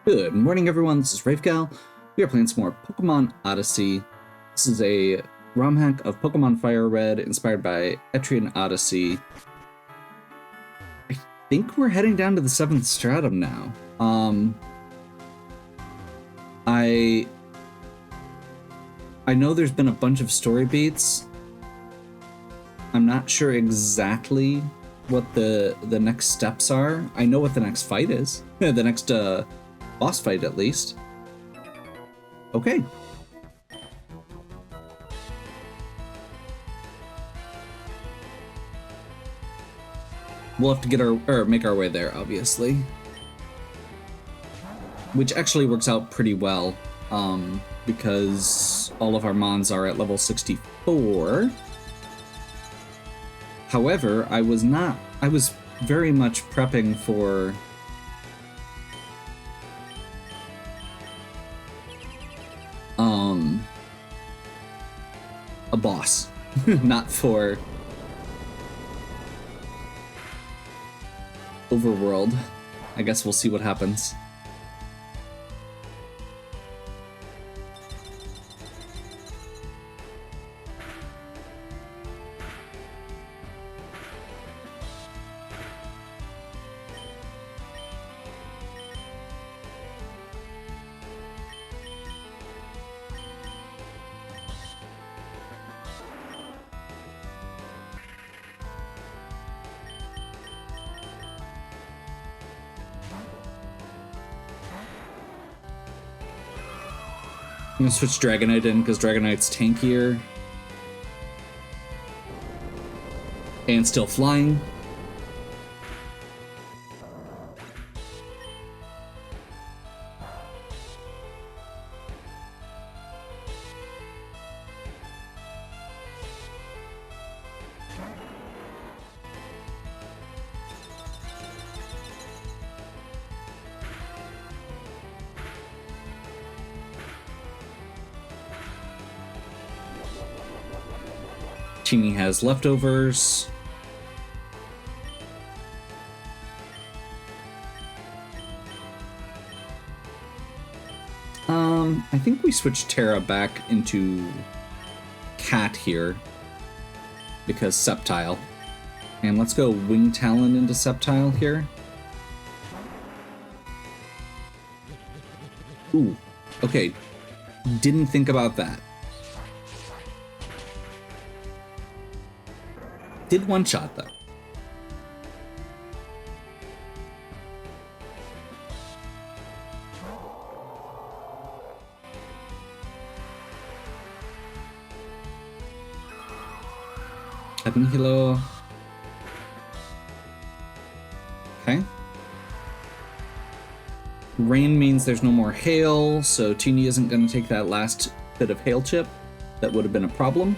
Good morning, everyone. This is Rafegal. We are playing some more Pokémon Odyssey. This is a ROM hack of Pokémon Fire Red inspired by Etrian Odyssey. I think we're heading down to the 7th stratum now. I know there's been a bunch of story beats. I'm not sure exactly what the next steps are. I know what the next fight is. The next boss fight, at least. Okay. We'll have to get make our way there, obviously. Which actually works out pretty well, because all of our mons are at level 64. However, I was very much prepping for a boss, not for overworld. I guess we'll see what happens. I'm gonna switch Dragonite in because Dragonite's tankier. And still flying. Teeny has leftovers. I think we switched Terra back into Cat here because Sceptile. And let's go Wing Talon into Sceptile here. Ooh, okay. Didn't think about that. Did one shot though. Hello. Okay. Rain means there's no more hail, so Teeny isn't going to take that last bit of hail chip. That would have been a problem.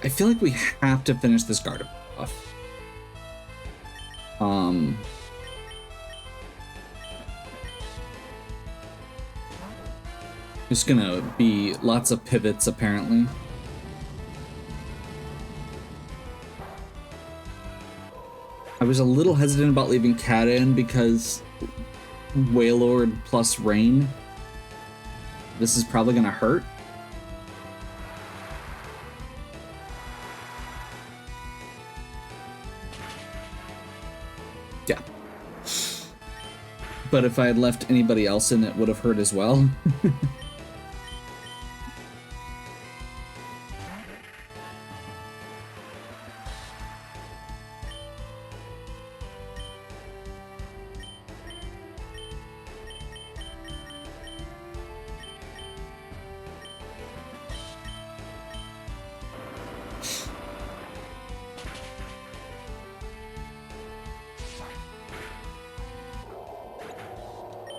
I feel like we have to finish this Gardevoir off. There's gonna be lots of pivots, apparently. I was a little hesitant about leaving Cat in because Wailord plus Rain. This is probably gonna hurt. Yeah. But if I had left anybody else in, it would have hurt as well.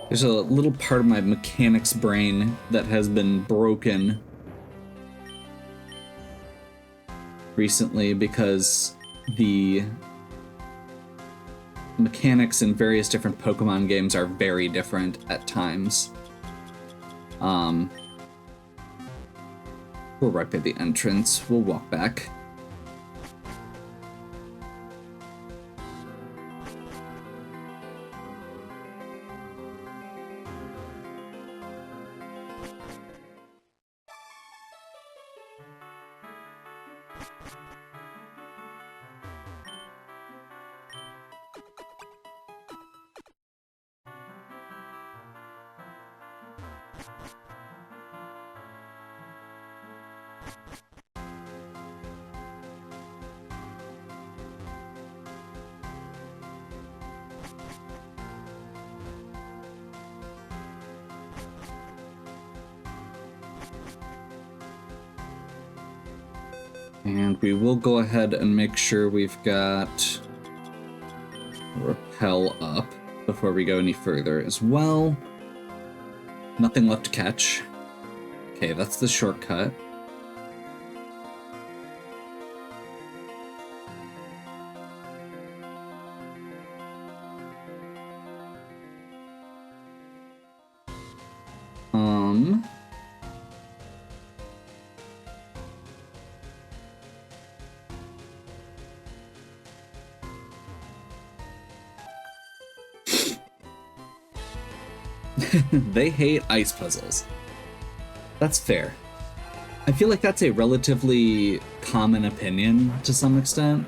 There's a little part of my mechanics brain that has been broken recently because the mechanics in various different Pokemon games are very different at times. Um, we're right by the entrance. We'll walk back. And we will go ahead and make sure we've got repel up before we go any further as well. Nothing left to catch. Okay, that's the shortcut. They hate ice puzzles. That's fair. I feel like that's a relatively common opinion to some extent.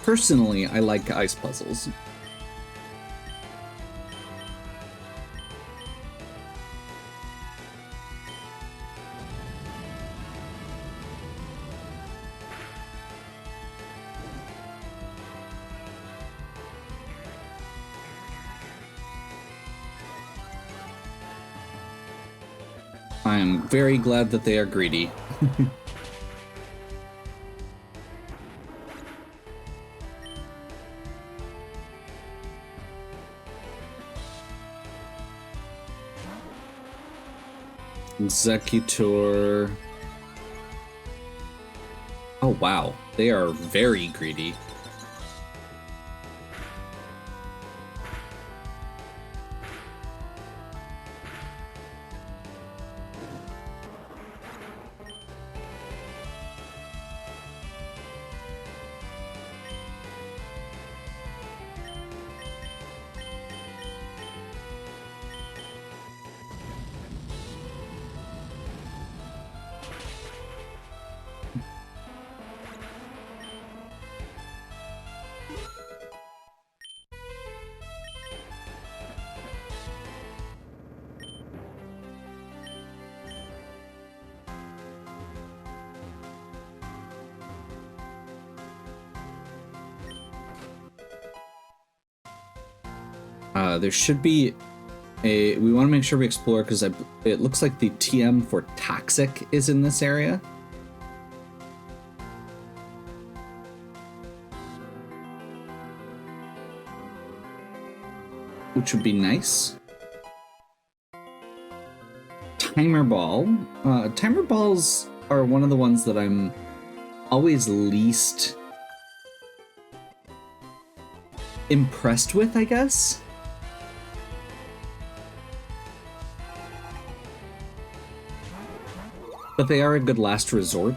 Personally, I like ice puzzles. I am very glad that they are greedy. Executor. Oh wow, they are very greedy. There should be we want to make sure we explore because it looks like the TM for toxic is in this area. Which would be nice. Timer ball. Timer balls are one of the ones that I'm always least impressed with, I guess. But they are a good last resort.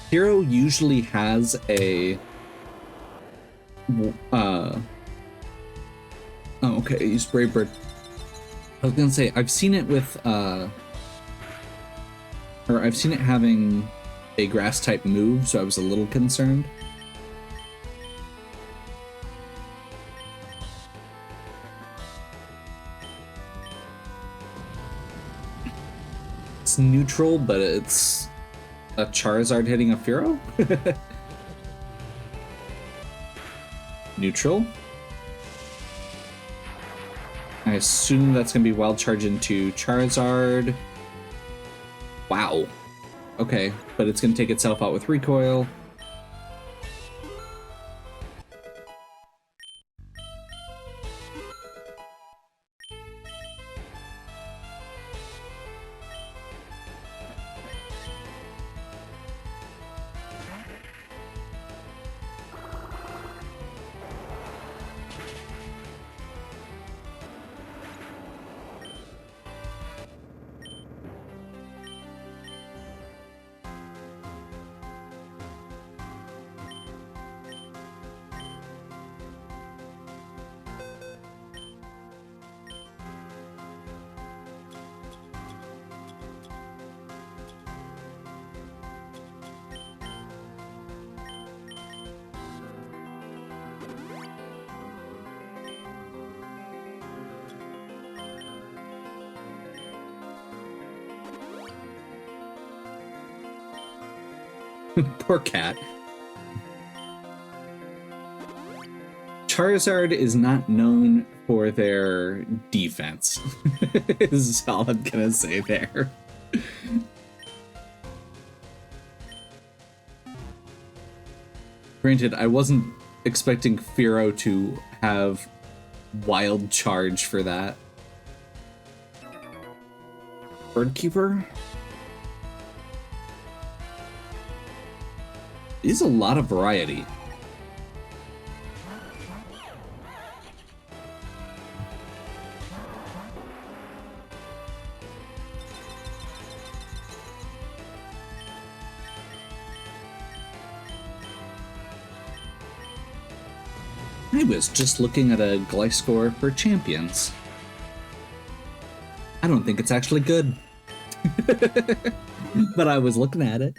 Hero usually has a oh, okay, use Brave Bird. I was gonna say I've seen it with or I've seen it having a grass type move, so I was a little concerned. It's neutral, but it's a Charizard hitting a Fearow? Neutral. assume that's going to be Wild Charge into Charizard. Wow. Okay, but it's going to take itself out with Recoil. Poor cat. Charizard is not known for their defense. Is all I'm gonna say there. Granted, I wasn't expecting Fearow to have Wild Charge for that. Birdkeeper? Is a lot of variety. I was just looking at a Gliscor for champions. I don't think it's actually good. But I was looking at it.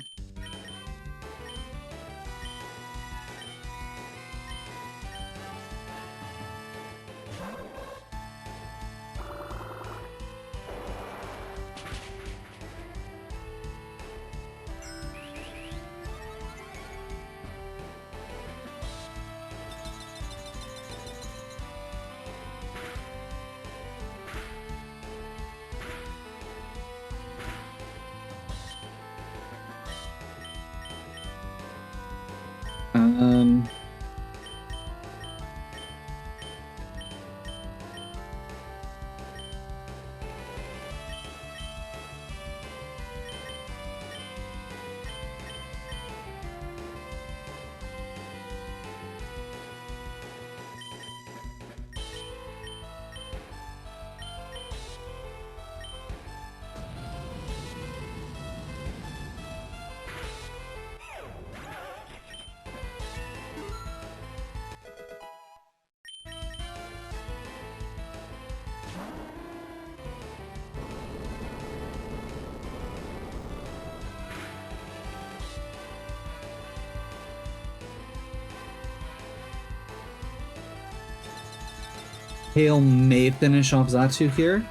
Hale may finish off Zatu here.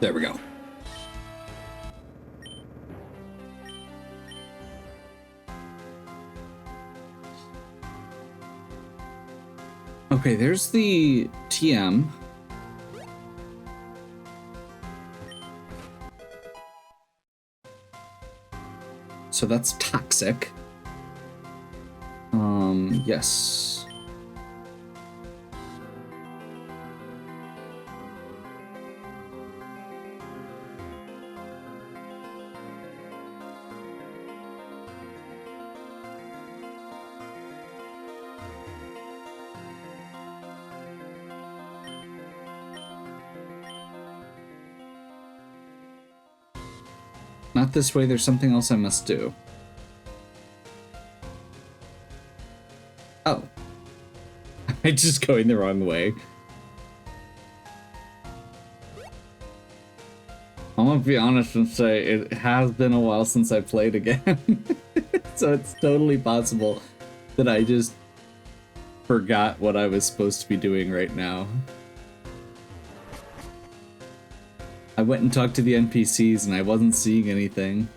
There we go. Okay, there's the TM. So that's toxic. Yes. Not this way, there's something else I must do. Oh. I'm just going the wrong way. I'm gonna be honest and say it has been a while since I played again. So it's totally possible that I just forgot what I was supposed to be doing right now. I went and talked to the NPCs and I wasn't seeing anything.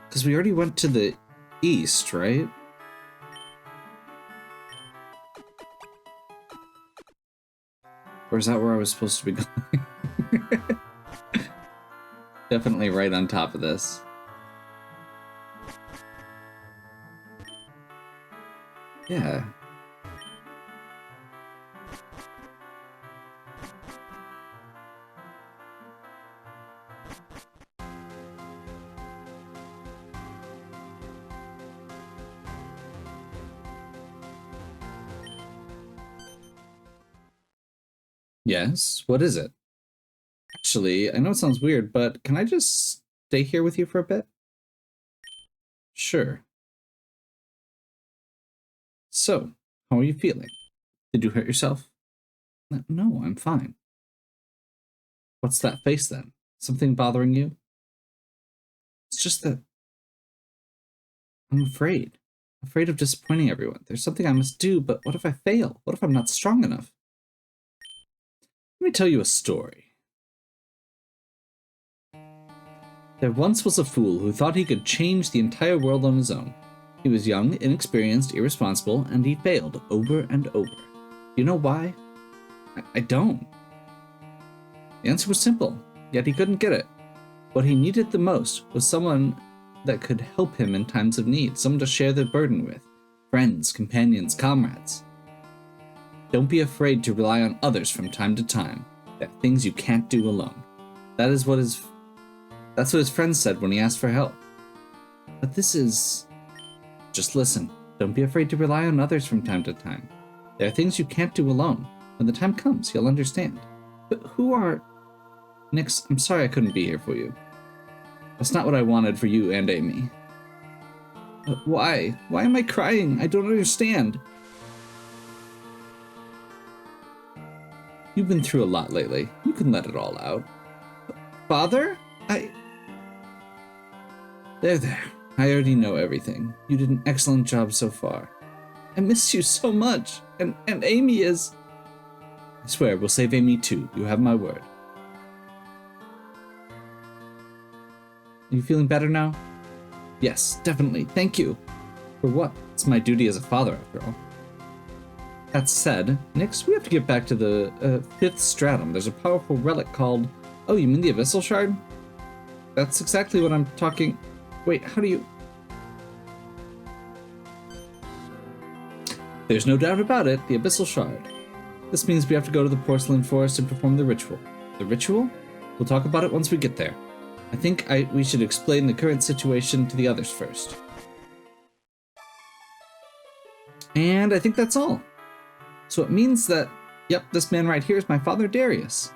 Because we already went to the east, right? Or is that where I was supposed to be going? Definitely right on top of this. Yeah. Yes, what is it? Actually, I know it sounds weird, but can I just stay here with you for a bit? Sure. So, how are you feeling? Did you hurt yourself? No, I'm fine. What's that face then? Something bothering you? It's just that I'm afraid. Afraid of disappointing everyone. There's something I must do, but what if I fail? What if I'm not strong enough? Let me tell you a story. There once was a fool who thought he could change the entire world on his own. He was young, inexperienced, irresponsible, and he failed over and over. You know why? I don't. The answer was simple, yet he couldn't get it. What he needed the most was someone that could help him in times of need, someone to share the burden with. Friends, companions, comrades. Don't be afraid to rely on others from time to time. There are things you can't do alone. That's what his friends said when he asked for help. But this is... Just listen. Don't be afraid to rely on others from time to time. There are things you can't do alone. When the time comes, you'll understand. But who are... Nix, I'm sorry I couldn't be here for you. That's not what I wanted for you and Amy. But why? Why am I crying? I don't understand. You've been through a lot lately. You can let it all out. Father? There. I already know everything. You did an excellent job so far. I miss you so much. And Amy is... I swear, we'll save Amy too. You have my word. Are you feeling better now? Yes, definitely. Thank you. For what? It's my duty as a father, after all. That said, Nix, we have to get back to the 5th stratum. There's a powerful relic called... Oh, you mean the Abyssal Shard? That's exactly what I'm talking... Wait, how do you... There's no doubt about it, the Abyssal Shard. This means we have to go to the Porcelain Forest and perform the ritual. The ritual? We'll talk about it once we get there. I think we should explain the current situation to the others first. And I think that's all. So it means that, yep, this man right here is my father, Darius.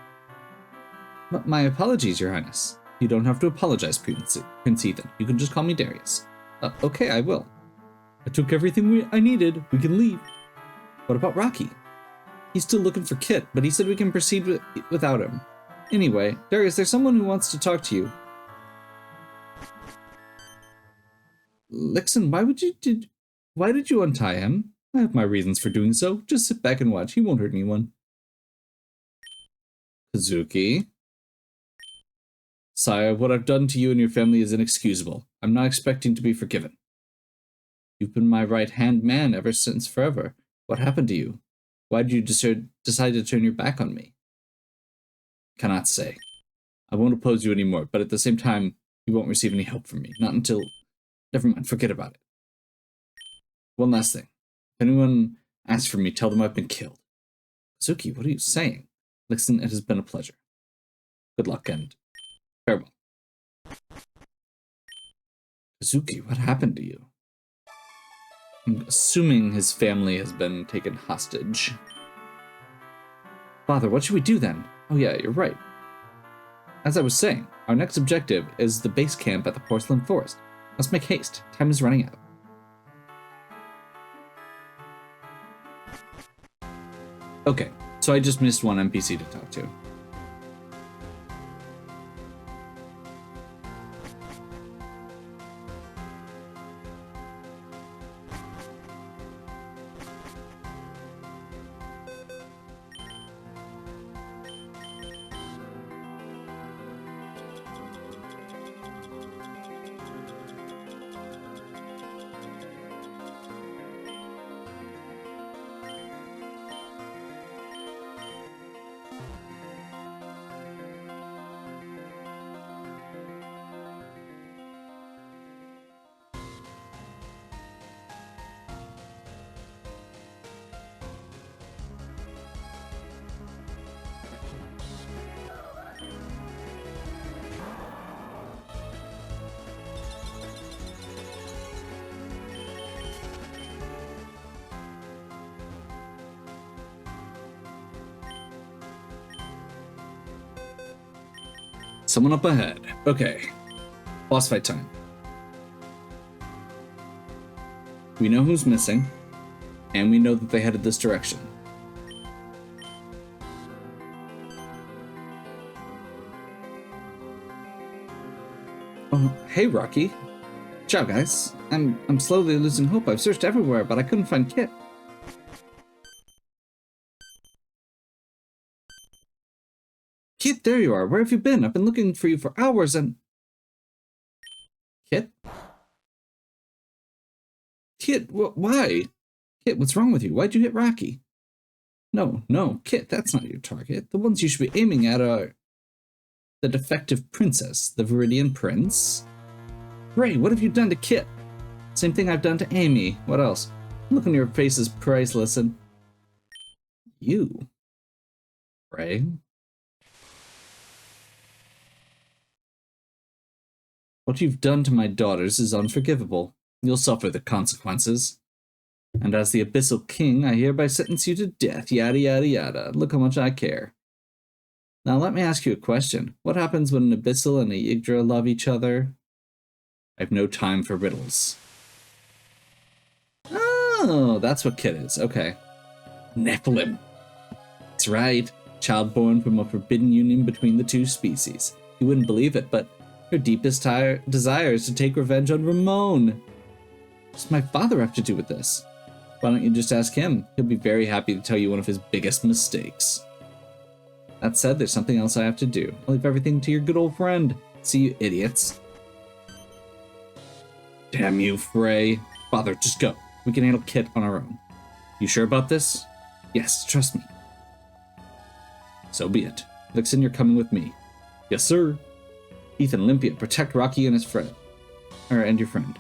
But my apologies, Your Highness. You don't have to apologize, Prince Ethan. You can just call me Darius. Okay, I will. I took everything I needed. We can leave. What about Rocky? He's still looking for Kitt, but he said we can proceed without him. Anyway, Darius, there's someone who wants to talk to you. Lixon, why did you untie him? I have my reasons for doing so. Just sit back and watch. He won't hurt anyone. Kazuki? Sire, what I've done to you and your family is inexcusable. I'm not expecting to be forgiven. You've been my right-hand man ever since forever. What happened to you? Why did you decide to turn your back on me? Cannot say. I won't oppose you anymore, but at the same time, you won't receive any help from me. Not until... Never mind, forget about it. One last thing. If anyone asks for me, tell them I've been killed. Kazuki, what are you saying? Lixon, it has been a pleasure. Good luck and farewell. Kazuki, what happened to you? I'm assuming his family has been taken hostage. Father, what should we do then? Oh yeah, you're right. As I was saying, our next objective is the base camp at the Porcelain Forest. Let's make haste. Time is running out. Okay, so I just missed one NPC to talk to. Someone up ahead. Okay. Boss fight time. We know who's missing, and we know that they headed this direction. Oh, hey, Rocky. Ciao, guys. I'm slowly losing hope. I've searched everywhere, but I couldn't find Kitt. Kitt, there you are. Where have you been? I've been looking for you for hours and... Kitt? Kitt, why? Kitt, what's wrong with you? Why'd you hit Rocky? No, Kitt, that's not your target. The ones you should be aiming at are... the defective princess, the Viridian Prince. Ray, what have you done to Kitt? Same thing I've done to Amy. What else? Look on your face is priceless and... You. Ray? What you've done to my daughters is unforgivable. You'll suffer the consequences. And as the Abyssal King, I hereby sentence you to death, yada yada yada. Look how much I care. Now let me ask you a question. What happens when an Abyssal and a Yggdra love each other? I have no time for riddles. Oh, that's what Kitt is. Okay. Nephilim. That's right. Child born from a forbidden union between the two species. You wouldn't believe it, but her deepest desire is to take revenge on Ramon. What does my father have to do with this? Why don't you just ask him? He'll be very happy to tell you one of his biggest mistakes. That said, there's something else I have to do. I'll leave everything to your good old friend. See you, idiots. Damn you, Frey. Father, just go. We can handle Kitt on our own. You sure about this? Yes, trust me. So be it. Vixen, you're coming with me. Yes, sir. Ethan, Olympia, protect Rocky and his friend. And your friend.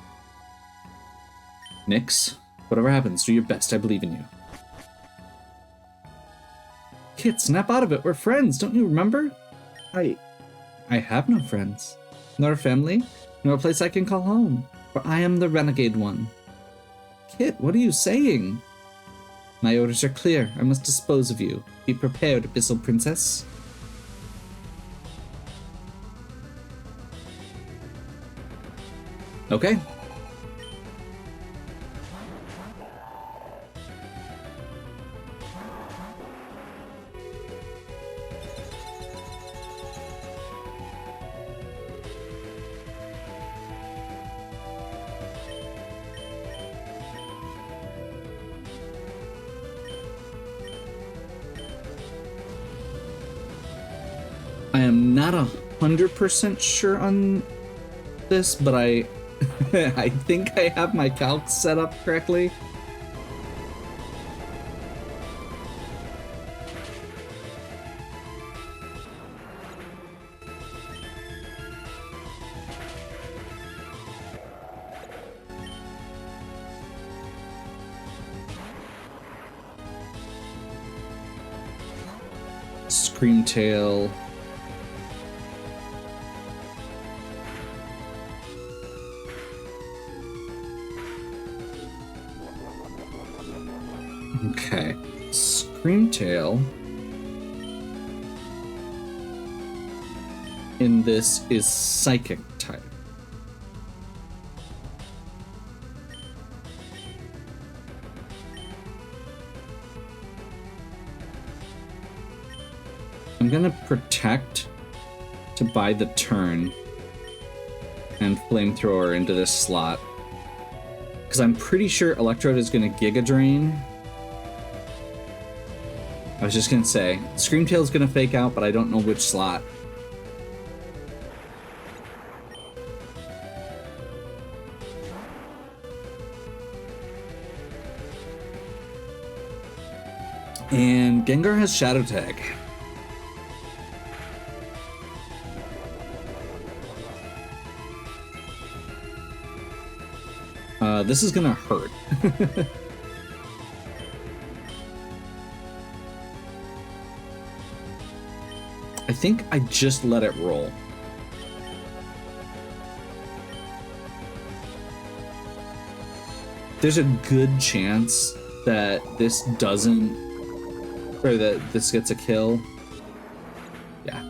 Nyx, whatever happens, do your best. I believe in you. Kitt, snap out of it. We're friends. Don't you remember? I have no friends. Nor a family, nor a place I can call home. For I am the renegade one. Kitt, what are you saying? My orders are clear. I must dispose of you. Be prepared, Abyssal Princess. Okay. I am not 100% sure on this, but I think I have my calc set up correctly. Screamtail. Okay. Screamtail in this is Psychic type. I'm gonna Protect to buy the turn and Flamethrower into this slot. Because I'm pretty sure Electrode is gonna Giga Drain. I was just gonna say, Screamtail's gonna fake out, but I don't know which slot. And Gengar has Shadow Tag. This is gonna hurt. I think I just let it roll. There's a good chance that this doesn't, or that this gets a kill. Yeah.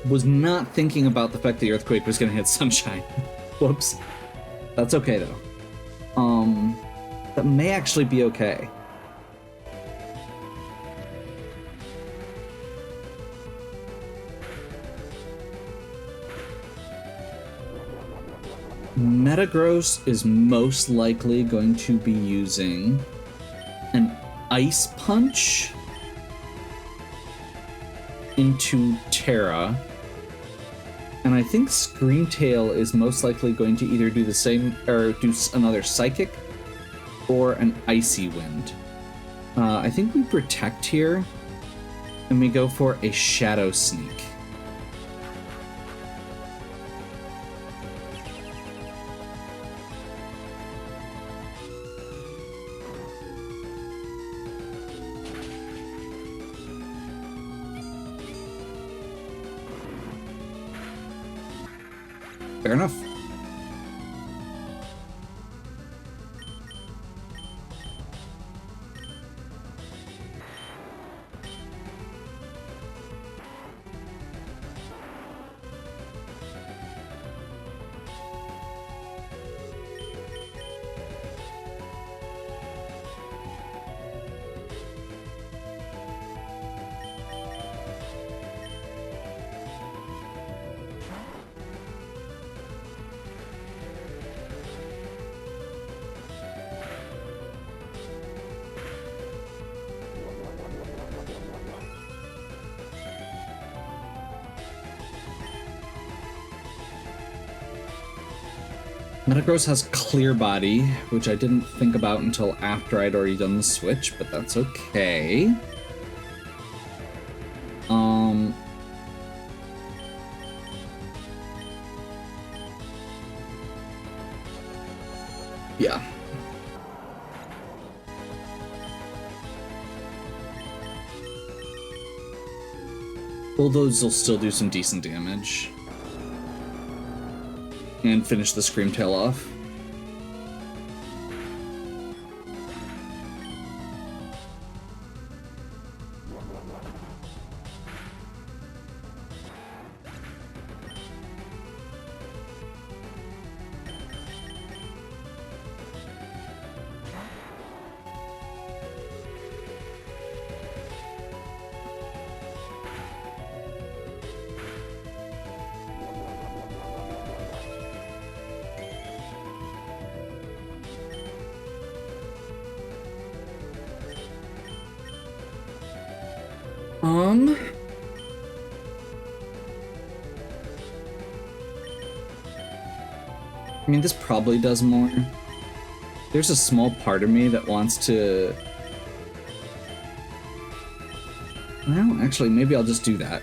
Was not thinking about the fact the Earthquake was gonna hit Sunshine. Whoops. That's okay though. That may actually be okay. Metagross is most likely going to be using an Ice Punch into Terra. And I think Screamtail is most likely going to either do the same, or do another Psychic, or an Icy Wind. I think we Protect here, and we go for a Shadow Sneak. Fair enough. Metagross has Clear Body, which I didn't think about until after I'd already done the switch, but that's okay. Yeah. Bulldoze will still do some decent damage. And finish the Screamtail off. I mean, this probably does more. There's a small part of me that wants to... Well, actually, maybe I'll just do that.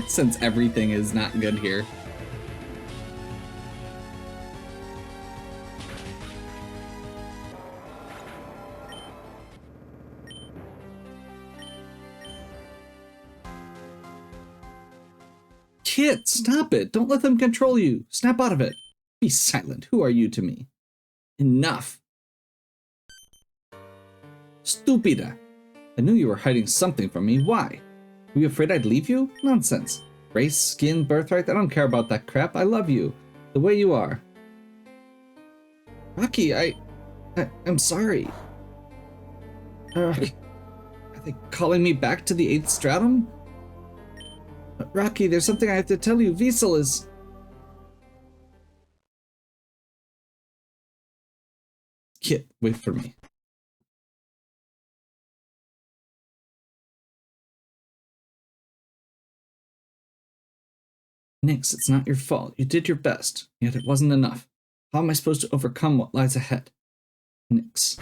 Since everything is not good here. Kitt, stop it. Don't let them control you. Snap out of it. Be silent. Who are you to me? Enough. Stupida. I knew you were hiding something from me. Why? Were you afraid I'd leave you? Nonsense. Race, skin, birthright, I don't care about that crap. I love you. The way you are. Rocky, I'm sorry. Are they calling me back to the 8th stratum? Rocky, there's something I have to tell you. Wiesel is... Kitt, wait for me. Nix, it's not your fault. You did your best, yet it wasn't enough. How am I supposed to overcome what lies ahead? Nix.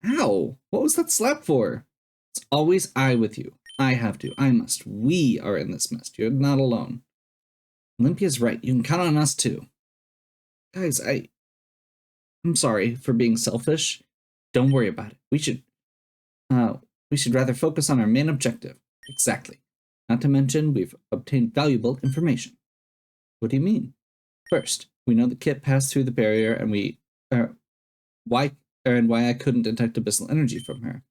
Ow! What was that slap for? It's always I with you. I have to. I must. We are in this mess. You're not alone. Olympia's right. You can count on us too. Guys, I'm sorry for being selfish. Don't worry about it. We should rather focus on our main objective. Exactly. Not to mention, we've obtained valuable information. What do you mean? First, we know that Kitt passed through the barrier, and why I couldn't detect abyssal energy from her.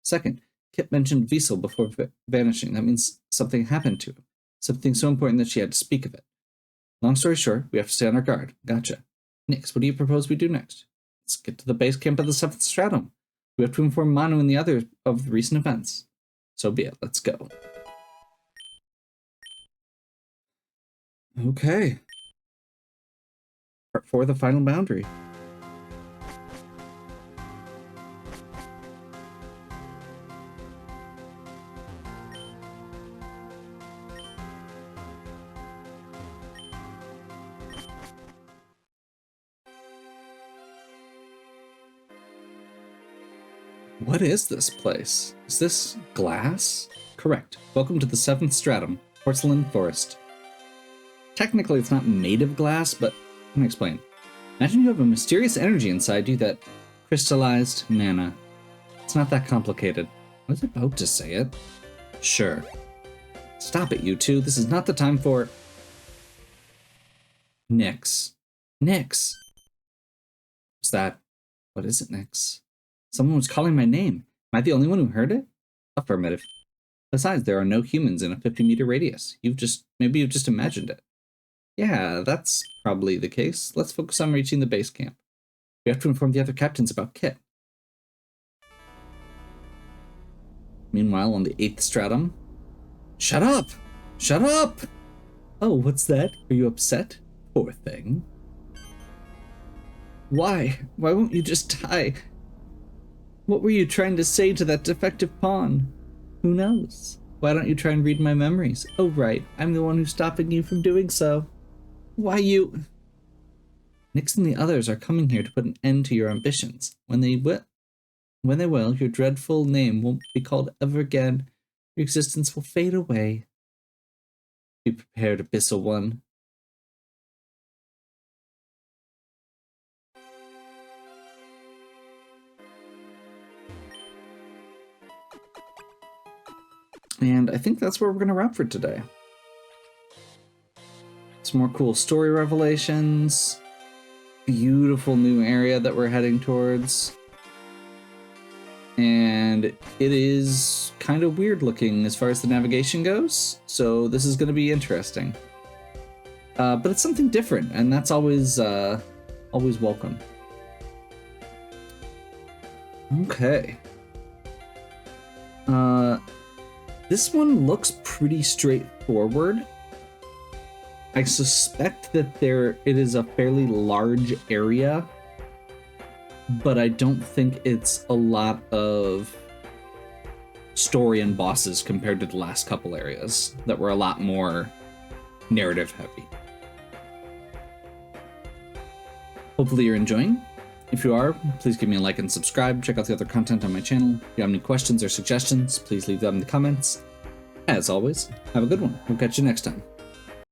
Second, Kitt mentioned Wiesel before vanishing. That means something happened to him. Something so important that she had to speak of it. Long story short, we have to stay on our guard. Gotcha. Nix, what do you propose we do next? Let's get to the base camp of the 7th stratum. We have to inform Manu and the others of the recent events. So be it. Let's go. Okay. Part 4, the final boundary. What is this place? Is this glass? Correct. Welcome to the 7th stratum, Porcelain Forest. Technically, it's not made of glass, but let me explain. Imagine you have a mysterious energy inside you that crystallized mana. It's not that complicated. I was about to say it. Sure. Stop it, you two. This is not the time for... Nix. Nix. What's that? What is it, Nix? Someone was calling my name. Am I the only one who heard it? Affirmative. Besides, there are no humans in a 50-meter radius. Maybe you've just imagined it. Yeah, that's probably the case. Let's focus on reaching the base camp. We have to inform the other captains about Kitt. Meanwhile, on the 8th stratum... Shut up! Shut up! Oh, what's that? Are you upset? Poor thing. Why? Why won't you just die? What were you trying to say to that defective pawn? Who knows? Why don't you try and read my memories? Oh, right. I'm the one who's stopping you from doing so. Why you... Nix and the others are coming here to put an end to your ambitions. When they will, your dreadful name won't be called ever again. Your existence will fade away. Be prepared, Abyssal One. And I think that's where we're going to wrap for today. Some more cool story revelations. Beautiful new area that we're heading towards. And it is kind of weird looking as far as the navigation goes. So this is going to be interesting. But it's something different, and that's always welcome. Okay. This one looks pretty straightforward. I suspect that it is a fairly large area, but I don't think it's a lot of story and bosses compared to the last couple areas that were a lot more narrative heavy. Hopefully you're enjoying. If you are, please give me a like and subscribe. Check out the other content on my channel. If you have any questions or suggestions, please leave them in the comments. As always, have a good one. We'll catch you next time.